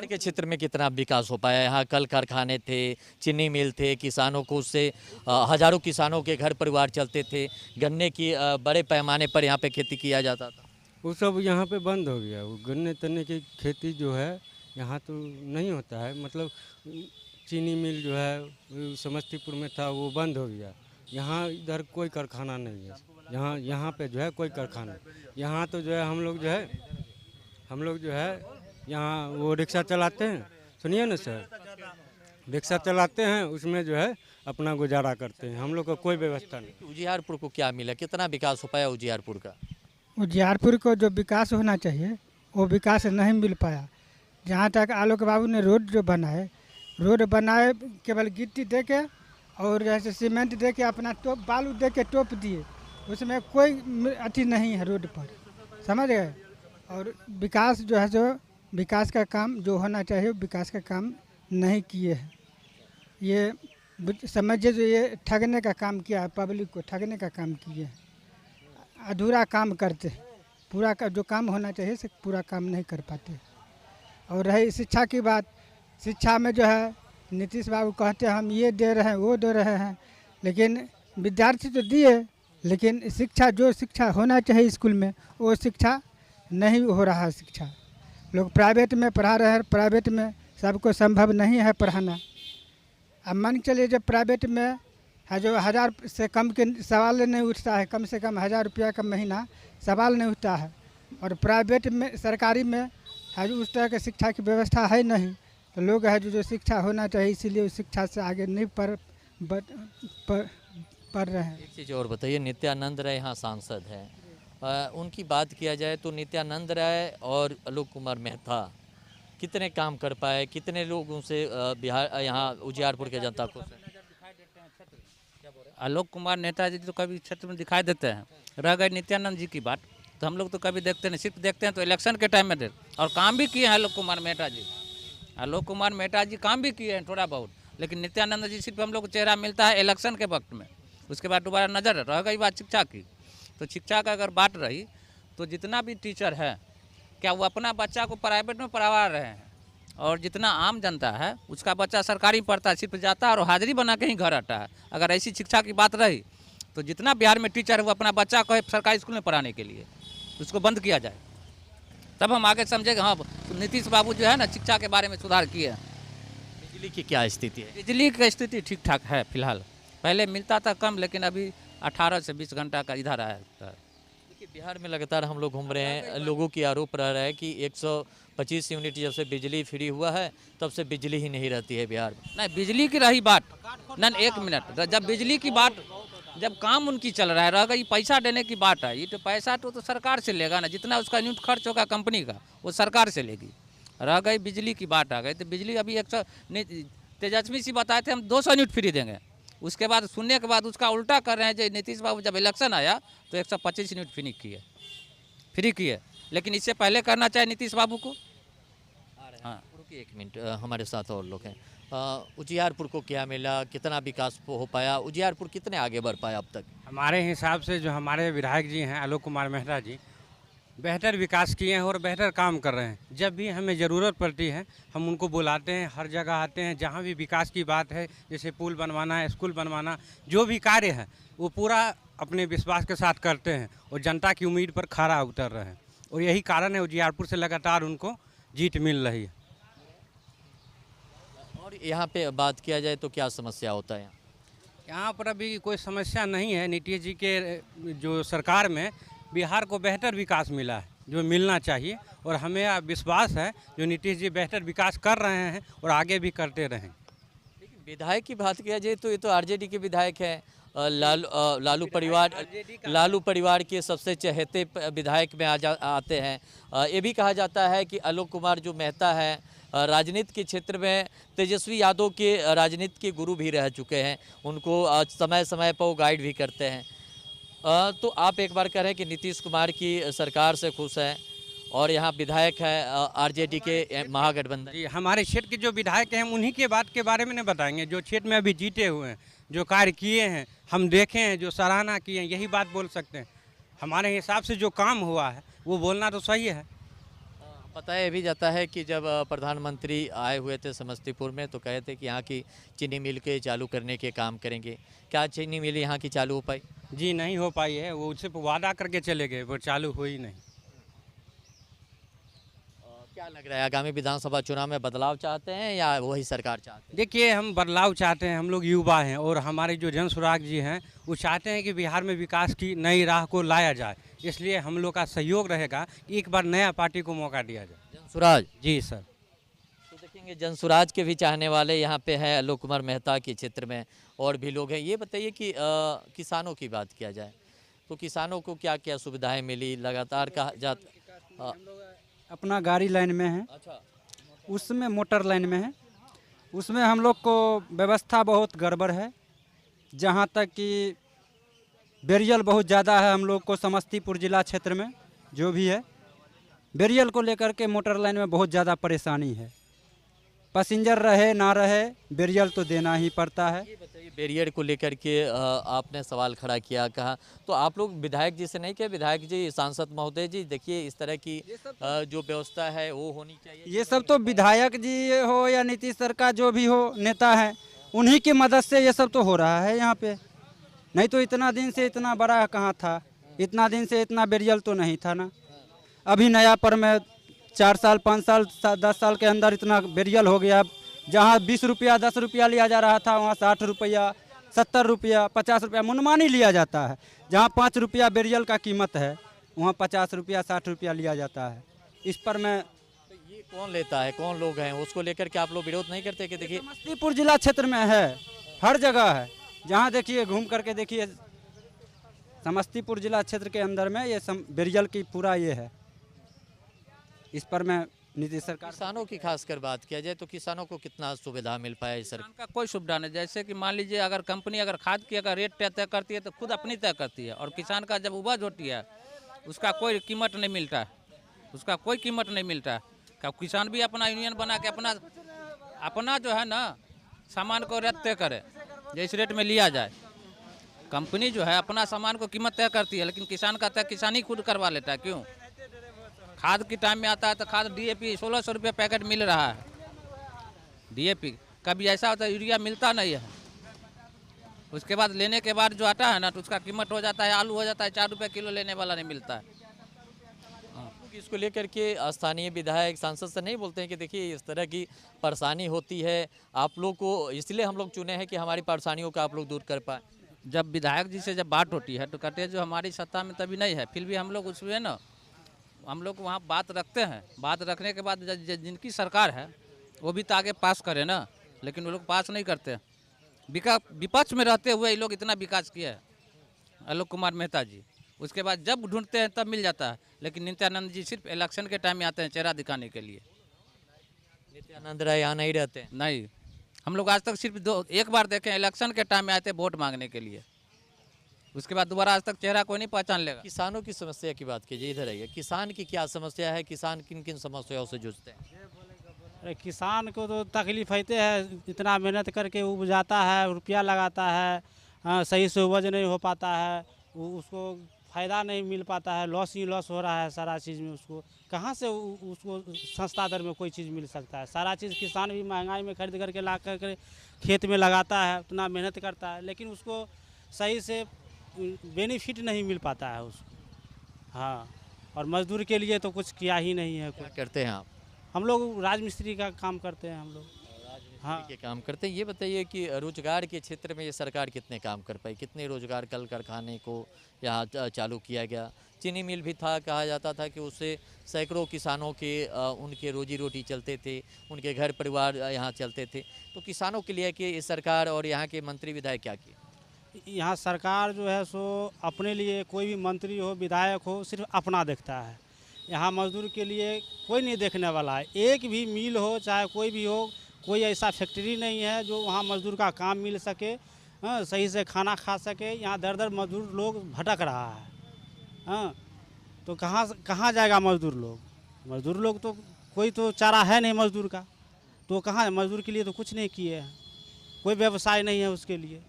बिहार के क्षेत्र में कितना विकास हो पाया? यहाँ कल कारखाने थे, चीनी मिल थे, किसानों को उससे हजारों किसानों के घर परिवार चलते थे, गन्ने की बड़े पैमाने पर यहाँ पे खेती किया जाता था। वो सब यहाँ पे बंद हो गया। वो गन्ने तन्ने की खेती जो है यहाँ तो नहीं होता है। मतलब चीनी मिल जो है वो समस्तीपुर में था, वो बंद हो गया। यहाँ इधर कोई कारखाना नहीं है। यहाँ यहाँ पे जो है कोई कारखाना, यहाँ तो जो है हम लोग जो है यहाँ वो रिक्शा चलाते हैं। सुनिए ना सर, रिक्शा चलाते हैं, उसमें जो है अपना गुजारा करते हैं। हम लोग का कोई व्यवस्था नहीं। उजियारपुर को क्या मिला? कितना विकास हो पाया उजियारपुर का? उजियारपुर को जो विकास होना चाहिए वो विकास नहीं मिल पाया। जहाँ तक आलोक बाबू ने रोड जो बनाए केवल गिट्टी दे के और जैसे सीमेंट दे के अपना टोप बालू दे के टोप दिए, उसमें कोई अथी नहीं है रोड पर, समझ गए। और विकास जो है जो विकास का काम जो होना चाहिए विकास का काम नहीं किए हैं। ये समझिए जो ये ठगने का काम किया है, पब्लिक को ठगने का काम किए हैं, अधूरा काम करते हैं। पूरा का जो काम होना चाहिए से पूरा काम नहीं कर पाते। और रही शिक्षा की बात, शिक्षा में जो है नीतीश बाबू कहते हैं हम ये दे रहे हैं वो दे रहे हैं, लेकिन विद्यार्थी तो दिए, लेकिन शिक्षा जो शिक्षा होना चाहिए स्कूल में वो शिक्षा नहीं हो रहा है। शिक्षा लोग प्राइवेट में पढ़ा रहे हैं, प्राइवेट में सबको संभव नहीं है पढ़ाना। अब मान के चलिए जब प्राइवेट में है जो 1000 से कम के सवाल नहीं उठता है, कम से कम 1000 रुपया का महीना सवाल नहीं उठता है। और प्राइवेट में सरकारी में है जो उस तरह की शिक्षा की व्यवस्था है नहीं, तो लोग है जो शिक्षा होना चाहिए इसीलिए उस शिक्षा से आगे नहीं पढ़ रहे हैं। एक चीज़ और बताइए, नित्यानंद राय यहाँ सांसद हैं, उनकी बात किया जाए तो नित्यानंद राय और आलोक कुमार मेहता कितने काम कर पाए, कितने लोगों से बिहार यहाँ उजियारपुर के जनता को? आलोक कुमार नेताजी तो कभी क्षेत्र में दिखाई देते हैं। रह गई नित्यानंद जी की बात, तो हम लोग तो कभी देखते नहीं, सिर्फ देखते हैं तो इलेक्शन के टाइम में दे। और काम भी किए हैं आलोक कुमार मेहता जी, काम भी किए हैं थोड़ा बहुत, लेकिन नित्यानंद जी सिर्फ हम लोग को चेहरा मिलता है इलेक्शन के वक्त में, उसके बाद दोबारा नज़र। रह गई बात शिक्षा की, तो शिक्षा का अगर बात रही तो जितना भी टीचर है क्या वो अपना बच्चा को प्राइवेट में पढ़वा रहे हैं, और जितना आम जनता है उसका बच्चा सरकारी पढ़ता है, सिर्फ जाता है और हाजिरी बना के ही घर आता है। अगर ऐसी शिक्षा की बात रही तो जितना बिहार में टीचर है वो अपना बच्चा को सरकारी स्कूल में पढ़ाने के लिए उसको बंद किया जाए, तब हम आगे समझेंगे हाँ नीतीश बाबू जो है ना शिक्षा के बारे में सुधार किए हैं। बिजली की क्या स्थिति है? बिजली की स्थिति ठीक ठाक है फिलहाल, पहले मिलता था कम, लेकिन अभी 18 से 20 घंटा का इधर आया है। देखिए बिहार में लगातार हम लोग घूम रहे हैं, लोगों की आरोप रह रहा है कि 125 यूनिट जब से बिजली फ्री हुआ है तब से बिजली ही नहीं रहती है बिहार में। नहीं, बिजली की रही बात, नहीं एक मिनट, जब बिजली की बात, जब काम उनकी चल रहा है, रह गई पैसा देने की बात है, ये तो पैसा तो सरकार से लेगा ना, जितना उसका यूनिट खर्च होगा कंपनी का वो सरकार से लेगी। रह गई बिजली की बात आ गई, तो बिजली अभी 100 तेजस्वी सी बताए थे हम 200 यूनिट फ्री देंगे, उसके बाद सुनने के बाद उसका उल्टा कर रहे हैं। जो नीतीश बाबू जब इलेक्शन आया तो 125 यूनिट फ्री किए, लेकिन इससे पहले करना चाहिए नीतीश बाबू को। हाँ रुकिए एक मिनट, हमारे साथ और लोग हैं। उजियारपुर को क्या मिला, कितना विकास हो पाया, उजियारपुर कितने आगे बढ़ पाया अब तक? हमारे हिसाब से जो हमारे विधायक जी हैं आलोक कुमार मेहता जी बेहतर विकास किए हैं और बेहतर काम कर रहे हैं। जब भी हमें ज़रूरत पड़ती है हम उनको बुलाते हैं, हर जगह आते हैं। जहाँ भी विकास की बात है, जैसे पुल बनवाना है, स्कूल बनवाना, जो भी कार्य है वो पूरा अपने विश्वास के साथ करते हैं और जनता की उम्मीद पर खरा उतर रहे हैं। और यही कारण है उजियारपुर से लगातार उनको जीत मिल रही है। और यहाँ पे बात किया जाए तो क्या समस्या होता है? यहाँ पर अभी कोई समस्या नहीं है। नीतीश जी के जो सरकार में बिहार को बेहतर विकास मिला है जो मिलना चाहिए, और हमें विश्वास है जो नीतीश जी बेहतर विकास कर रहे हैं और आगे भी करते रहें। लेकिन विधायक की बात किया जाए तो ये तो आरजेडी के विधायक हैं, लालू परिवार के सबसे चहेते विधायक में आते हैं। ये भी कहा जाता है कि आलोक कुमार जो मेहता है राजनीति के क्षेत्र में तेजस्वी यादव के राजनीति के गुरु भी रह चुके हैं, उनको समय समय पर वो गाइड भी करते हैं। तो आप एक बार कह रहे हैं कि नीतीश कुमार की सरकार से खुश हैं और यहाँ विधायक है आरजेडी के महागठबंधन। जी, हमारे क्षेत्र के जो विधायक हैं हम उन्हीं के बात के बारे में नहीं बताएंगे, जो क्षेत्र में अभी जीते हुए हैं, जो कार्य किए हैं, हम देखे हैं, जो सराहना किए हैं, यही बात बोल सकते हैं। हमारे हिसाब से जो काम हुआ है वो बोलना तो सही है। बताया भी जाता है कि जब प्रधानमंत्री आए हुए थे समस्तीपुर में तो कहे थे कि यहाँ की चीनी मिल के चालू करने के काम करेंगे। क्या चीनी मिल यहाँ की चालू हो पाई? जी नहीं हो पाई है, वो सिर्फ वादा करके चले गए, वो चालू हुई नहीं। क्या लग रहा है आगामी विधानसभा चुनाव में बदलाव चाहते हैं या वही सरकार चाहते देखिए, हम बदलाव चाहते हैं, हम लोग युवा हैं और हमारे जो जनसुराग जी हैं वो चाहते हैं कि बिहार में विकास की नई राह को लाया जाए। इसलिए हम लोग का सहयोग रहेगा कि एक बार नया पार्टी को मौका दिया जाए। हैं? जनसुराज जी सर। तो देखेंगे जनसुराज के भी चाहने वाले यहाँ पे हैं आलोक कुमार मेहता के क्षेत्र में और भी लोग हैं। ये बताइए कि किसानों की बात किया जाए तो किसानों को क्या क्या सुविधाएं मिली? लगातार कहा जाता अपना गाड़ी लाइन में है, अच्छा उसमें मोटर लाइन में है, उसमें हम लोग को व्यवस्था बहुत गड़बड़ है। जहाँ तक कि बेरियल बहुत ज़्यादा है हम लोग को समस्तीपुर जिला क्षेत्र में, जो भी है बेरियल को लेकर के मोटर लाइन में बहुत ज़्यादा परेशानी है। पैसेंजर रहे ना रहे बेरियल तो देना ही पड़ता है। ये बताइए बैरियर को लेकर के आपने सवाल खड़ा किया, कहा तो आप लोग विधायक जी से नहीं कहे? विधायक जी, सांसद महोदय जी, देखिए इस तरह की जो व्यवस्था है वो होनी चाहिए। ये सब तो विधायक जी हो या नीतीश सरकार जो भी हो नेता हैं, उन्हीं की मदद से ये सब तो हो रहा है यहाँ पे। नहीं तो इतना दिन से इतना बड़ा कहाँ था, इतना दिन से इतना बेरियल तो नहीं था ना। अभी नया पर में 4 साल 5 साल 10 साल के अंदर इतना बेरियल हो गया। जहाँ 20 रुपया 10 रुपया लिया जा रहा था वहाँ 60 रुपया 70 रुपया 50 रुपया मनमानी लिया जाता है। जहाँ 5 रुपया बेरियल का कीमत है वहाँ 50 रुपया 60 रुपया लिया जाता है। इस पर मैं तो ये कौन लेता है, कौन लोग हैं, उसको लेकर के आप लोग विरोध नहीं करते? कि देखिए समस्तीपुर जिला क्षेत्र में है, हर जगह है। जहाँ देखिए घूम करके देखिए, समस्तीपुर जिला क्षेत्र के अंदर में ये बेरियल की पूरा ये है। इस पर मैं नीतीश सरकार किसानों की खासकर बात किया जाए तो किसानों को कितना सुविधा मिल पाया इस सरकार? किसान का कोई सुविधा नहीं। जैसे कि मान लीजिए अगर कंपनी अगर खाद की अगर रेट तय करती है तो खुद अपनी तय करती है, और किसान का जब उपज होती है उसका कोई कीमत नहीं मिलता है, उसका कोई कीमत नहीं मिलता है। क्या किसान भी अपना यूनियन बना के अपना जो है ना सामान को रेट तय करे, जिस रेट में लिया जाए। कंपनी जो है अपना सामान को कीमत तय करती है, लेकिन किसान का तय किसान ही खुद करवा लेता है। क्यों? खाद के टाइम में आता है तो खाद DAP 1600 रुपये पैकेट मिल रहा है। DAP कभी ऐसा होता है यूरिया मिलता नहीं है, उसके बाद लेने के बाद जो आता है ना तो उसका कीमत हो जाता है, आलू हो जाता है 4 रुपये किलो, लेने वाला नहीं मिलता है। इसको लेकर के स्थानीय विधायक सांसद से नहीं बोलते हैं कि देखिए इस तरह की परेशानी होती है आप लोग को, इसलिए हम लोग चुने हैं कि हमारी परेशानियों का आप लोग दूर कर पाए? जब विधायक जी से जब बात होती है तो कहते हैं जो हमारी सत्ता में तभी नहीं है, फिर भी हम लोग उसमें ना हम लोग वहाँ बात रखते हैं। बात रखने के बाद जिनकी सरकार है वो भी तो आगे पास करे ना, लेकिन वो लोग पास नहीं करते। विपक्ष में रहते हुए ये लोग इतना विकास किया है आलोक कुमार मेहता जी, उसके बाद जब ढूंढते हैं तब मिल जाता है। लेकिन नित्यानंद जी सिर्फ इलेक्शन के टाइम में आते हैं चेहरा दिखाने के लिए। नित्यानंद राय यहाँ नहीं रहते हैं? नहीं, हम लोग आज तक सिर्फ एक बार देखे, इलेक्शन के टाइम में आते वोट मांगने के लिए, उसके बाद दोबारा आज तक चेहरा कोई नहीं पहचान लेगा। किसानों की समस्या की बात कीजिए, इधर आइए। किसान की क्या समस्या है, किसान किन किन समस्याओं से जूझते हैं? अरे किसान को तो तकलीफ होते है, इतना मेहनत करके उपजाता है, रुपया लगाता है, हाँ, सही से उपज नहीं हो पाता है, उसको फ़ायदा नहीं मिल पाता है, लॉस ही लॉस हो रहा है सारा चीज़ में। उसको कहाँ से उसको सस्ता दर में कोई चीज़ मिल सकता है? सारा चीज़ किसान भी महंगाई में खरीद करके ला करके खेत में लगाता है, उतना मेहनत करता है, लेकिन उसको सही से बेनिफिट नहीं मिल पाता है उसको। हाँ, और मजदूर के लिए तो कुछ किया ही नहीं है। क्या करते हैं आप? हम लोग राजमिस्त्री का काम करते हैं हम लोग। हाँ, के काम करते हैं। ये बताइए कि रोजगार के क्षेत्र में ये सरकार कितने काम कर पाई, कितने रोजगार कल कारखाने को यहाँ चालू किया गया? चीनी मिल भी था, कहा जाता था कि उससे सैकड़ों किसानों के उनके रोजी रोटी चलते थे, उनके घर परिवार यहाँ चलते थे। तो किसानों के लिए कि इस सरकार और यहाँ के मंत्री विधायक क्या किए? यहाँ सरकार जो है सो अपने लिए, कोई भी मंत्री हो विधायक हो सिर्फ अपना देखता है। यहाँ मजदूर के लिए कोई नहीं देखने वाला है। एक भी मिल हो चाहे कोई भी हो, कोई ऐसा फैक्ट्री नहीं है जो वहाँ मजदूर का काम मिल सके, हाँ, सही से खाना खा सके। यहाँ दर दर मजदूर लोग भटक रहा है। हाँ, तो कहाँ जाएगा मजदूर लोग? मजदूर लोग तो कोई तो चारा है नहीं मजदूर का, तो कहाँ मजदूर के लिए तो कुछ नहीं किए हैं, कोई व्यवसाय नहीं है उसके लिए।